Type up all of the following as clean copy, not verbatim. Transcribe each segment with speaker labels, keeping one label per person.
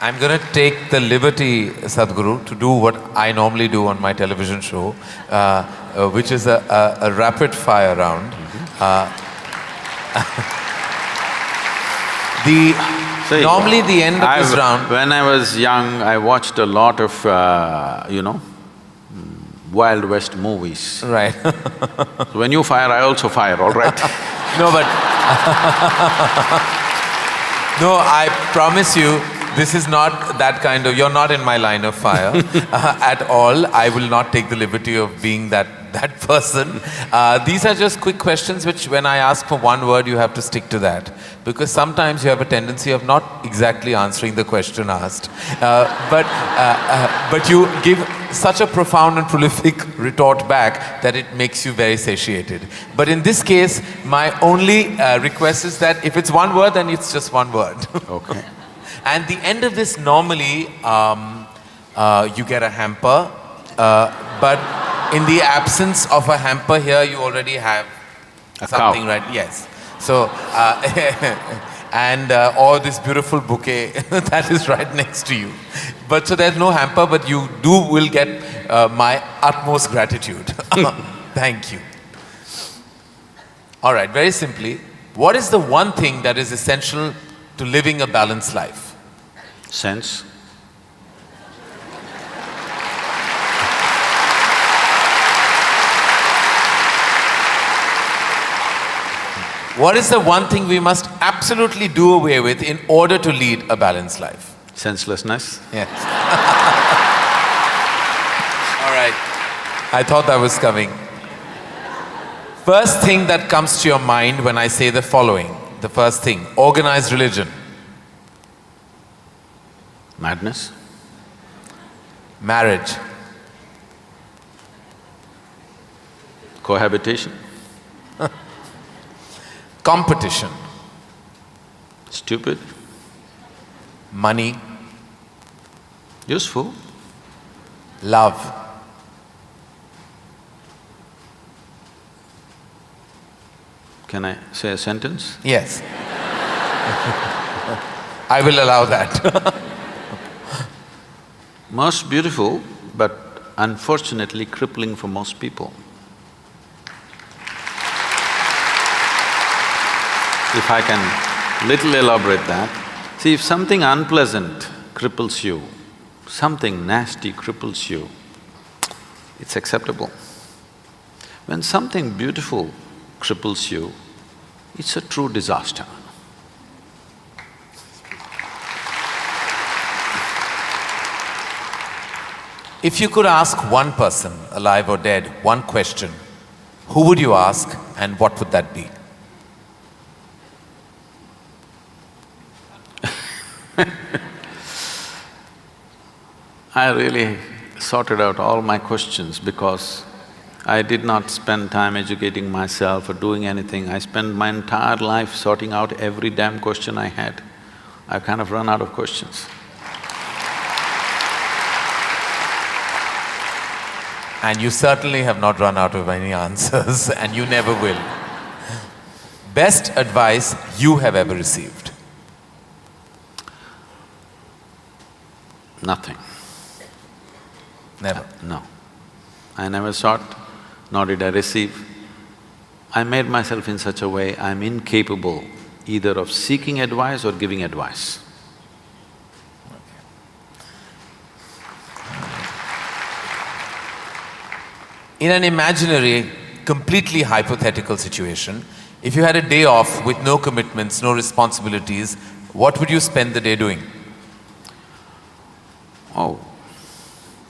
Speaker 1: I'm going to take the liberty, Sadhguru, to do what I normally do on my television show, which is a rapid fire round. Normally the end of this round…
Speaker 2: When I was young, I watched a lot of, Wild West movies.
Speaker 1: Right.
Speaker 2: So when you fire, I also fire, all right?
Speaker 1: No, but no, I promise you, this is not that kind of… You're not in my line of fire at all. I will not take the liberty of being that person. These are just quick questions which when I ask for one word, you have to stick to that. Because sometimes you have a tendency of not exactly answering the question asked. But you give such a profound and prolific retort back that it makes you very satiated. But in this case, my only request is that if it's one word, then it's just one word.
Speaker 2: Okay.
Speaker 1: And the end of this, normally, you get a hamper, but in the absence of a hamper here, you already have something, right? Yes. So, or this beautiful bouquet that is right next to you. But so there's no hamper, but you will get my utmost gratitude. Thank you. All right, very simply, what is the one thing that is essential to living a balanced life?
Speaker 2: Sense.
Speaker 1: What is the one thing we must absolutely do away with in order to lead a balanced life?
Speaker 2: Senselessness.
Speaker 1: Yes. All right. I thought that was coming. First thing that comes to your mind when I say the following. The first thing, organized religion.
Speaker 2: Madness.
Speaker 1: Marriage.
Speaker 2: Cohabitation.
Speaker 1: Competition.
Speaker 2: Stupid.
Speaker 1: Money.
Speaker 2: Useful.
Speaker 1: Love.
Speaker 2: Can I say a sentence?
Speaker 1: Yes. I will allow that.
Speaker 2: Most beautiful, but unfortunately crippling for most people. If I can little elaborate that, see, if something unpleasant cripples you, something nasty cripples you, it's acceptable. When something beautiful cripples you, it's a true disaster.
Speaker 1: If you could ask one person, alive or dead, one question, who would you ask and what would that be?
Speaker 2: I really sorted out all my questions because I did not spend time educating myself or doing anything. I spent my entire life sorting out every damn question I had. I've kind of run out of questions.
Speaker 1: And you certainly have not run out of any answers and you never will. Best advice you have ever received?
Speaker 2: Nothing.
Speaker 1: Never?
Speaker 2: No. I never sought, nor did I receive. I made myself in such a way I'm incapable either of seeking advice or giving advice.
Speaker 1: In an imaginary, completely hypothetical situation, if you had a day off with no commitments, no responsibilities, what would you spend the day doing?
Speaker 2: Oh,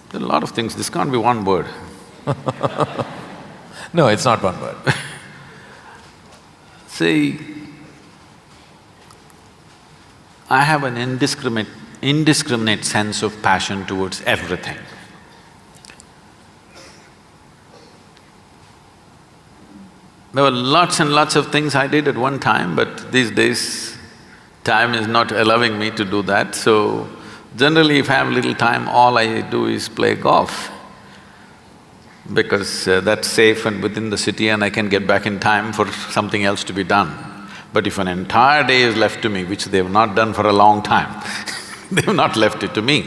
Speaker 2: there are a lot of things, this can't be one word.
Speaker 1: No, it's not one word.
Speaker 2: See, I have an indiscriminate sense of passion towards everything. There were lots and lots of things I did at one time, but these days, time is not allowing me to do that, so generally if I have little time, all I do is play golf. Because that's safe and within the city and I can get back in time for something else to be done. But if an entire day is left to me, which they have not done for a long time, They've not left it to me.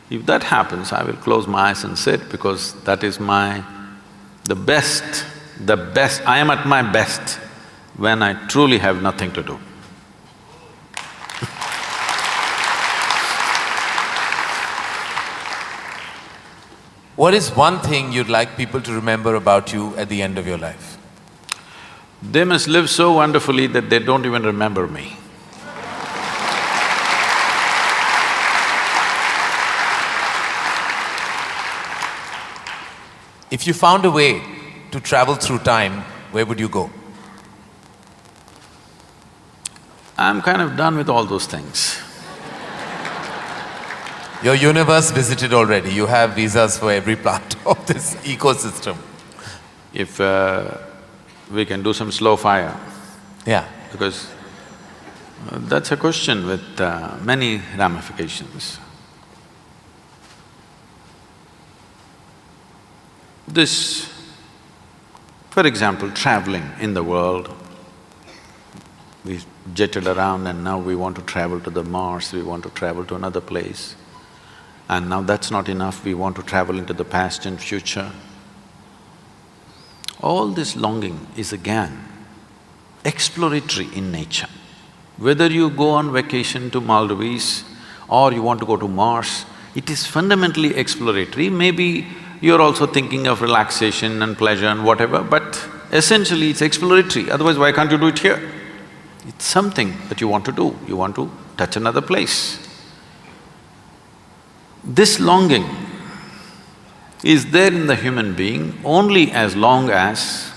Speaker 2: If that happens, I will close my eyes and sit because that is the best, I am at my best when I truly have nothing to do.
Speaker 1: What is one thing you'd like people to remember about you at the end of your life?
Speaker 2: They must live so wonderfully that they don't even remember me.
Speaker 1: If you found a way to travel through time, where would you go?
Speaker 2: I'm kind of done with all those things.
Speaker 1: Your universe visited already. You have visas for every part of this ecosystem.
Speaker 2: If we can do some slow fire,
Speaker 1: Yeah.
Speaker 2: because that's a question with many ramifications. This, for example, traveling in the world, we jetted around and now we want to travel to the Mars, we want to travel to another place. And now that's not enough, we want to travel into the past and future. All this longing is again exploratory in nature. Whether you go on vacation to Maldives or you want to go to Mars, it is fundamentally exploratory. Maybe you're also thinking of relaxation and pleasure and whatever, but essentially it's exploratory, otherwise why can't you do it here? It's something that you want to do, you want to touch another place. This longing is there in the human being only as long as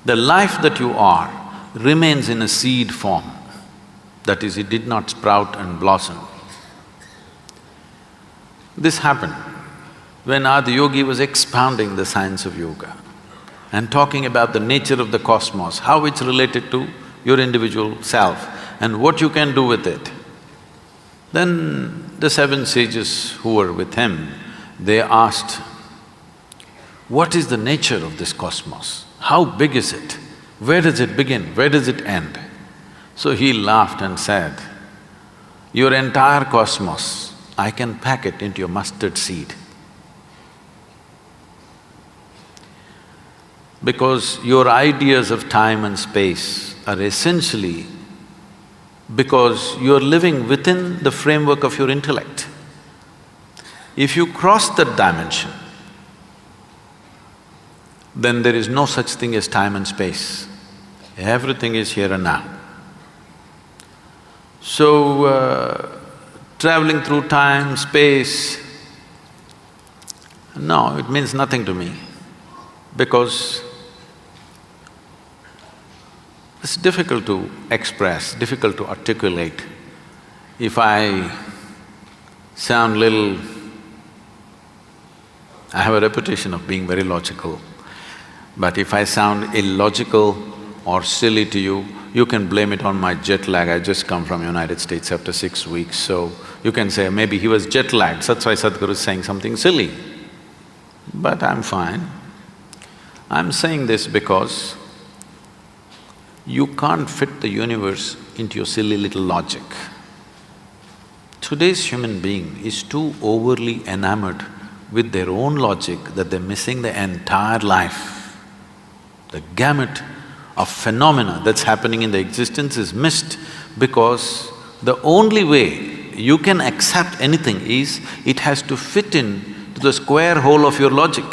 Speaker 2: the life that you are remains in a seed form. That is, it did not sprout and blossom. This happened when Adiyogi was expounding the science of yoga and talking about the nature of the cosmos, how it's related to your individual self and what you can do with it. Then the seven sages who were with him, they asked, what is the nature of this cosmos? How big is it? Where does it begin? Where does it end? So he laughed and said, your entire cosmos, I can pack it into a mustard seed. Because your ideas of time and space are essentially because you're living within the framework of your intellect. If you cross that dimension, then there is no such thing as time and space. Everything is here and now. So, traveling through time, space, no, it means nothing to me because it's difficult to express, difficult to articulate. If I sound little… I have a reputation of being very logical, but if I sound illogical or silly to you, you can blame it on my jet lag. I just come from United States after 6 weeks, so you can say, maybe he was jet lagged, that's why Sadhguru is saying something silly. But I'm fine. I'm saying this because you can't fit the universe into your silly little logic. Today's human being is too overly enamored with their own logic that they're missing the entire life. The gamut of phenomena that's happening in the existence is missed because the only way you can accept anything is it has to fit in to the square hole of your logic.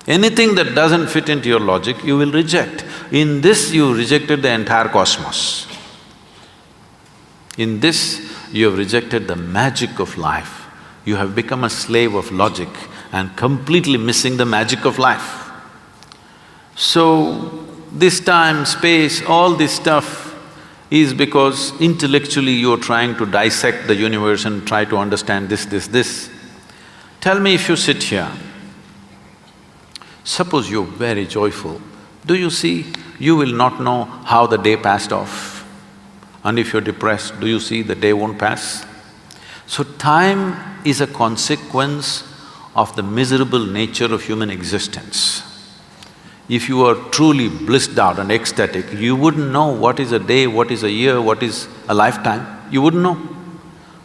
Speaker 2: Anything that doesn't fit into your logic, you will reject. In this, you rejected the entire cosmos. In this, you have rejected the magic of life. You have become a slave of logic and completely missing the magic of life. So, this time, space, all this stuff is because intellectually you're trying to dissect the universe and try to understand this. Tell me, if you sit here, suppose you're very joyful, do you see, you will not know how the day passed off. And if you're depressed, do you see the day won't pass? So time is a consequence of the miserable nature of human existence. If you are truly blissed out and ecstatic, you wouldn't know what is a day, what is a year, what is a lifetime, you wouldn't know.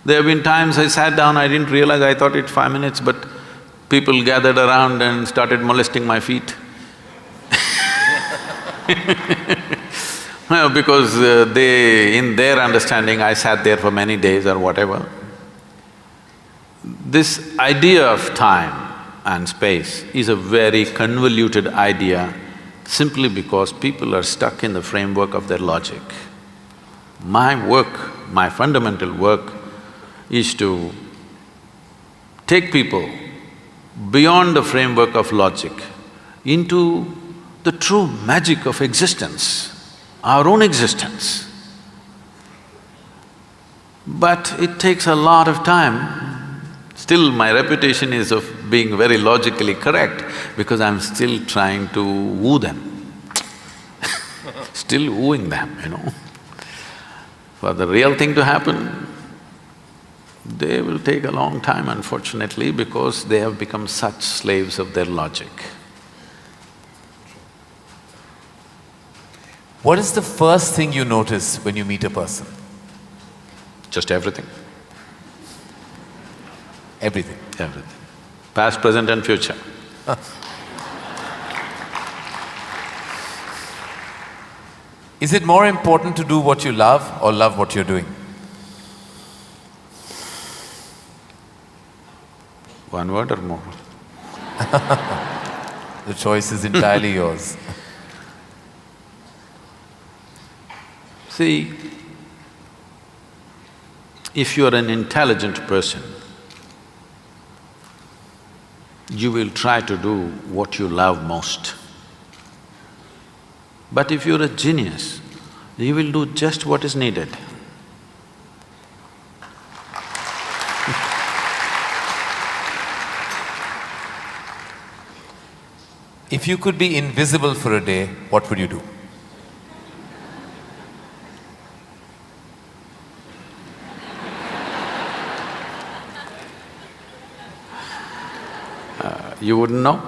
Speaker 2: There have been times I sat down, I didn't realize, I thought it's 5 minutes, but people gathered around and started molesting my feet. Well, because in their understanding, I sat there for many days or whatever. This idea of time and space is a very convoluted idea simply because people are stuck in the framework of their logic. My work, my fundamental work is to take people beyond the framework of logic into the true magic of existence, our own existence. But it takes a lot of time. Still, my reputation is of being very logically correct because I'm still trying to woo them still wooing them, you know. For the real thing to happen, they will take a long time, unfortunately, because they have become such slaves of their logic.
Speaker 1: What is the first thing you notice when you meet a person?
Speaker 2: Just everything.
Speaker 1: Everything.
Speaker 2: Everything. Past, present and future.
Speaker 1: Is it more important to do what you love or love what you're doing?
Speaker 2: One word or more?
Speaker 1: The choice is entirely yours.
Speaker 2: See, if you are an intelligent person, you will try to do what you love most. But if you're a genius, you will do just what is needed.
Speaker 1: If you could be invisible for a day, what would you do?
Speaker 2: You wouldn't know?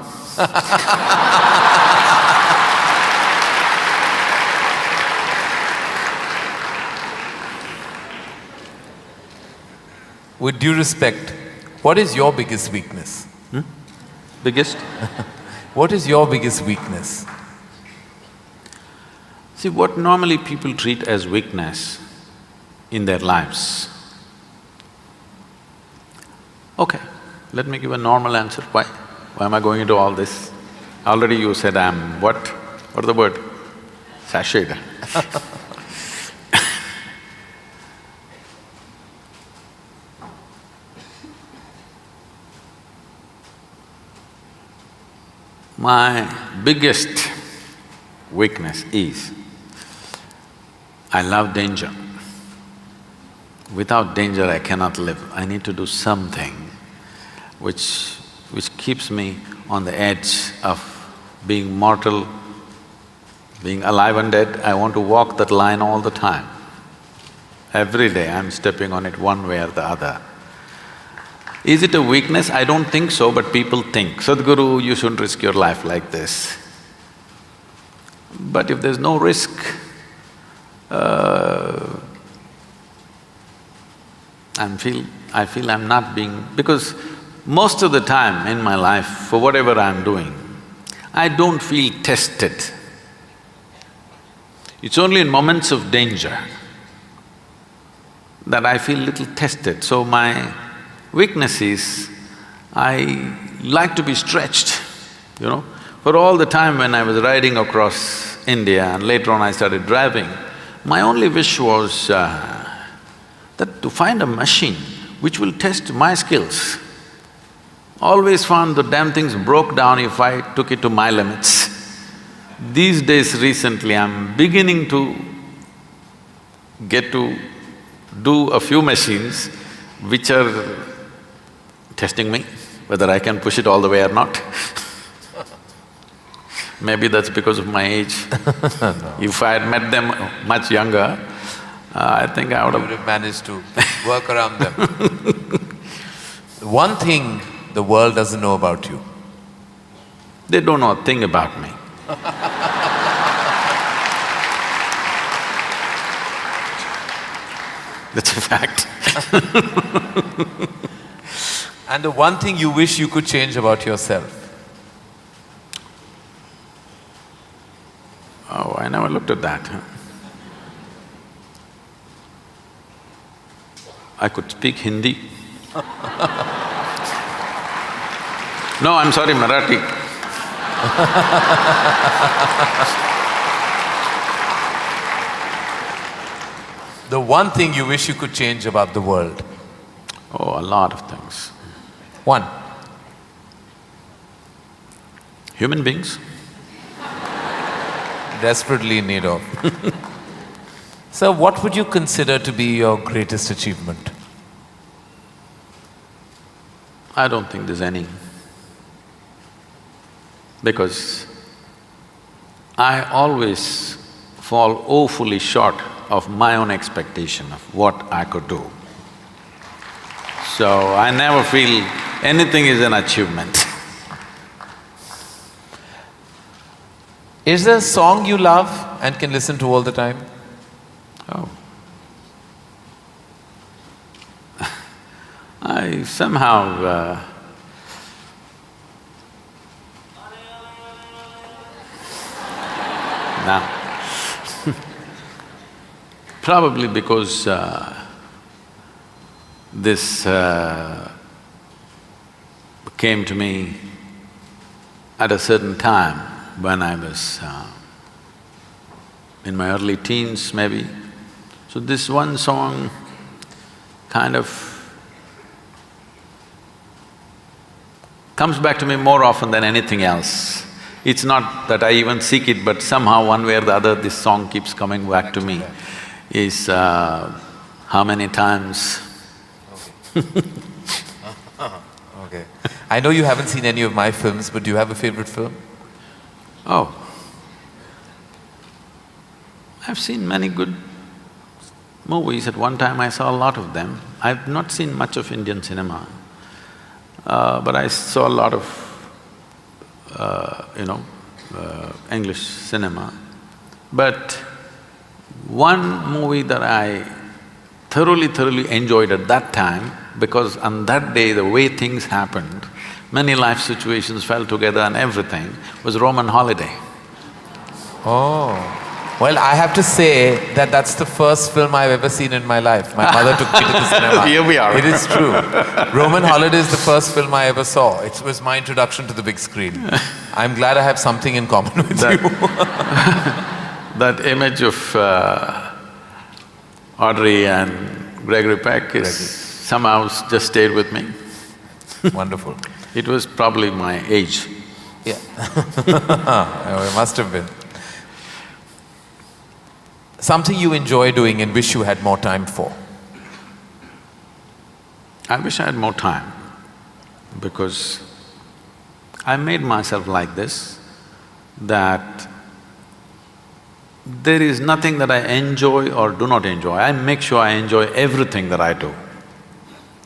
Speaker 1: With due respect, what is your biggest weakness?
Speaker 2: Biggest?
Speaker 1: What is your biggest weakness?
Speaker 2: See, what normally people treat as weakness in their lives. Okay, let me give a normal answer. Why am I going into all this? Already you said I'm what? What is the word? Sashayed. My biggest weakness is, I love danger. Without danger, I cannot live. I need to do something which keeps me on the edge of being mortal, being alive and dead. I want to walk that line all the time. Every day I'm stepping on it one way or the other. Is it a weakness? I don't think so, but people think, Sadhguru, you shouldn't risk your life like this. But if there's no risk, I feel I'm not being… because most of the time in my life, for whatever I'm doing, I don't feel tested. It's only in moments of danger that I feel little tested. So my weakness is, I like to be stretched, you know. For all the time when I was riding across India and later on I started driving, my only wish was that to find a machine which will test my skills. Always found the damn things broke down if I took it to my limits. These days recently, I'm beginning to get to do a few machines which are testing me, whether I can push it all the way or not. Maybe that's because of my age. No. If I had met them much younger, I think I would have
Speaker 1: managed to work around them. One thing the world doesn't know about you.
Speaker 2: They don't know a thing about me. That's a fact.
Speaker 1: And the one thing you wish you could change about yourself?
Speaker 2: Oh, I never looked at that. I could speak Hindi. No, I'm sorry, Marathi.
Speaker 1: The one thing you wish you could change about the world?
Speaker 2: Oh, a lot of things.
Speaker 1: One.
Speaker 2: Human beings.
Speaker 1: Desperately in need of. So what would you consider to be your greatest achievement?
Speaker 2: I don't think there's any. Because I always fall woefully short of my own expectation of what I could do. So I never feel anything is an achievement.
Speaker 1: Is there a song you love and can listen to all the time?
Speaker 2: Oh. I somehow nah. Probably because this came to me at a certain time when I was in my early teens maybe. So this one song kind of comes back to me more often than anything else. It's not that I even seek it, but somehow one way or the other this song keeps coming back to me. Is how many times
Speaker 1: Okay. I know you haven't seen any of my films, but do you have a favorite film?
Speaker 2: Oh, I've seen many good movies. At one time I saw a lot of them. I've not seen much of Indian cinema, but I saw a lot of, English cinema. But one movie that I thoroughly enjoyed at that time, because on that day the way things happened, many life situations fell together and everything, was Roman Holiday.
Speaker 1: Oh. Well, I have to say that that's the first film I've ever seen in my life. My mother took me to the cinema.
Speaker 2: Here we are.
Speaker 1: It is true. Roman Holiday is the first film I ever saw. It was my introduction to the big screen. I'm glad I have something in common with you.
Speaker 2: That image of Audrey and Gregory Peck is somehow just stayed with me.
Speaker 1: Wonderful.
Speaker 2: It was probably my age.
Speaker 1: Yeah. Oh, it must have been. Something you enjoy doing and wish you had more time for?
Speaker 2: I wish I had more time, because I made myself like this, that there is nothing that I enjoy or do not enjoy. I make sure I enjoy everything that I do,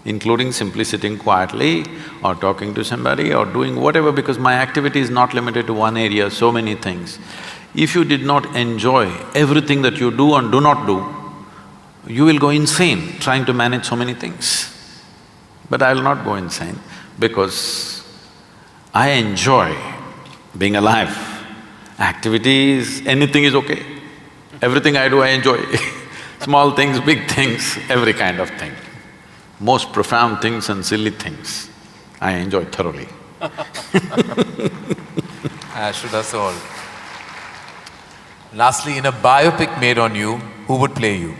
Speaker 2: including simply sitting quietly or talking to somebody or doing whatever, because my activity is not limited to one area, so many things. If you did not enjoy everything that you do and do not do, you will go insane trying to manage so many things. But I will not go insane, because I enjoy being alive. Activities, anything is okay. Everything I do, I enjoy. Small things, big things, every kind of thing. Most profound things and silly things, I enjoy thoroughly.
Speaker 1: Should us all. Lastly, in a biopic made on you, who would play you?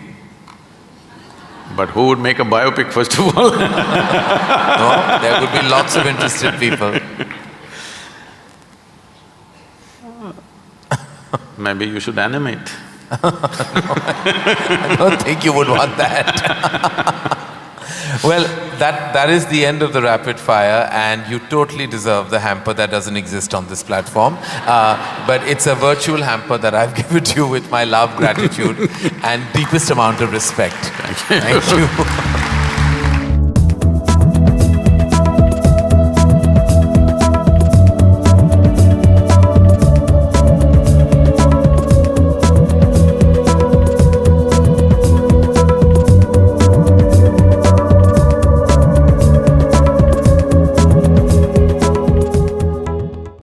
Speaker 2: But who would make a biopic first of all?
Speaker 1: No, there would be lots of interested people.
Speaker 2: Maybe you should animate.
Speaker 1: I don't think you would want that. Well, that is the end of the rapid fire, and you totally deserve the hamper that doesn't exist on this platform. But it's a virtual hamper that I've given to you with my love, gratitude and deepest amount of respect. Thank you.